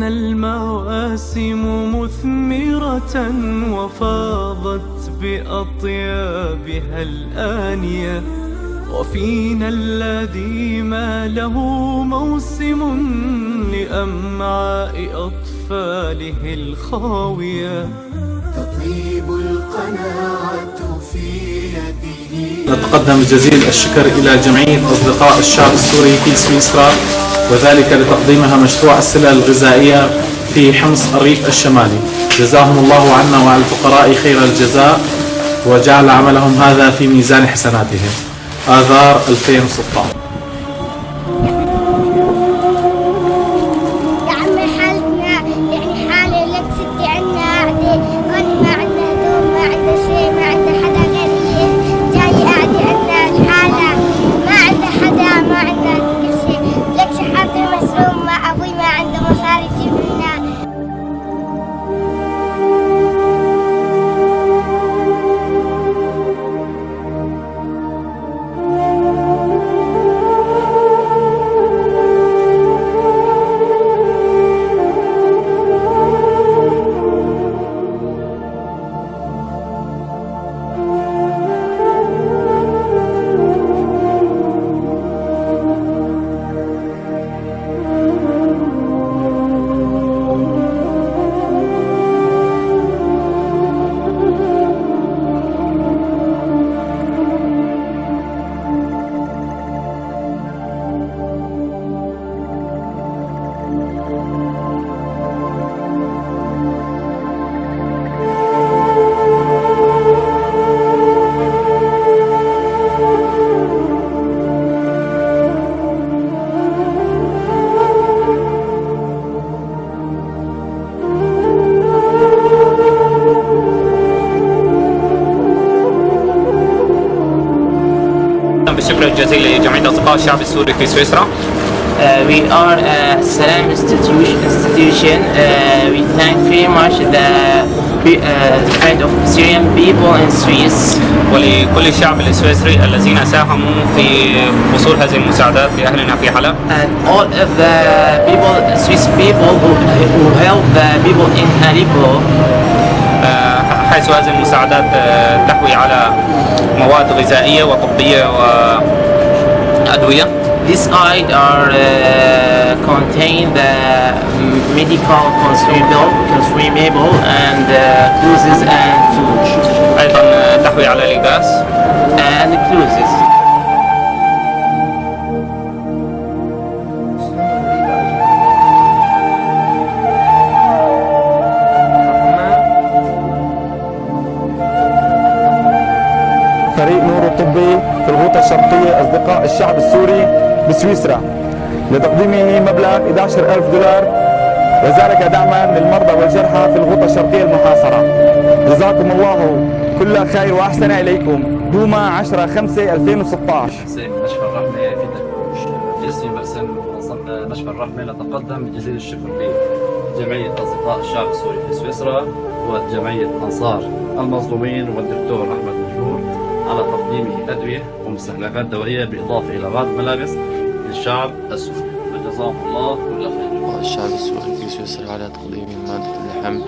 كان المواسم مثمرة وفاضت بأطيابها الآنية، وفينا الذي ما له موسم لأمعاء أطفاله الخاوية. تطيب القناعة في يده. نتقدم جزيل الشكر إلى جمعية أصدقاء الشعب السوري في سويسرا، وذلك لتقديمها مشروع السلة الغذائية في حمص الريف الشمالي. جزاهم الله عنا وعلى الفقراء خير الجزاء، وجعل عملهم هذا في ميزان حسناتهم. آذار 2016. بالشكر الجزيل لجمعية أصدقاء الشعب السوري في سويسرا. We are a Salam institution. We thank very much the kind of Syrian people in Swiss. ولكل الشعب السويسري الذين ساهموا في وصول هذه المساعدات لأهلنا في حلب. And all of the people, Swiss people who help the people in Aleppo. حيث هذه المساعدات تحوي على مواد غذائية وطبية وأدوية. These items are contain the medical consumable and clothes and food. أيضا تحوي على لباس and clothes. فريق نور الطبي في الغوطة الشرقية أصدقاء الشعب السوري بسويسرا لتقديمه مبلغ $11,000 وذلك دعما للمرضى والجرحى في الغوطة الشرقية المحاصرة. جزاكم الله كل خير وأحسن إليكم. دوما 10/5/2016. مشفى الرحمة في جسمي مرسم منظمة مشفى الرحمة نتقدم بجزيل الشكر لجمعية أصدقاء الشعب السوري في سويسرا وجمعية أنصار المظلومين والدكتور أحمد مجهور على تقديمه أدوية ومستهلكات دورية بالإضافة إلى بعض الملابس للشعب السوري، وجزاهم الله كل خير. الشعب السوري في سويسرا على تقديم مادة اللحم